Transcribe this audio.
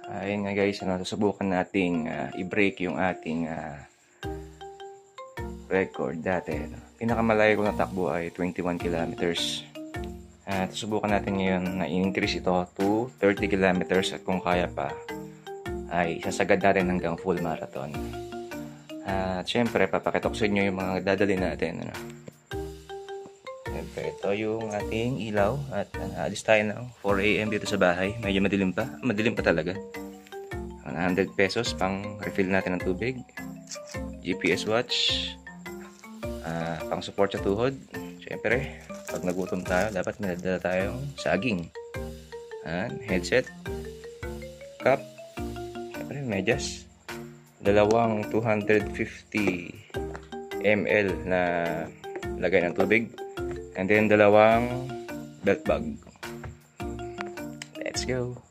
Ayun nga guys, susubukan nating i-break yung ating record dati. Pinakamalayo kong natakbo ay 21 kilometers. At susubukan natin ngayon na i-increase ito to 30 kilometers at kung kaya pa ay sasagad natin hanggang full marathon. At syempre, papakita ko sa inyo yung mga dadalhin natin. Syempre, ito yung ating ilaw at alis tayo ng 4 AM dito sa bahay. Medyo madilim pa talaga. 100 pesos pang refill natin ng tubig, GPS watch, pang support sa tuhod. Syempre, pag nagutom tayo, dapat may dala tayong saging, headset, cup, syempre medyas, dalawang 250 ml na lagay ng tubig, and then dalawang belt bag. Let's go!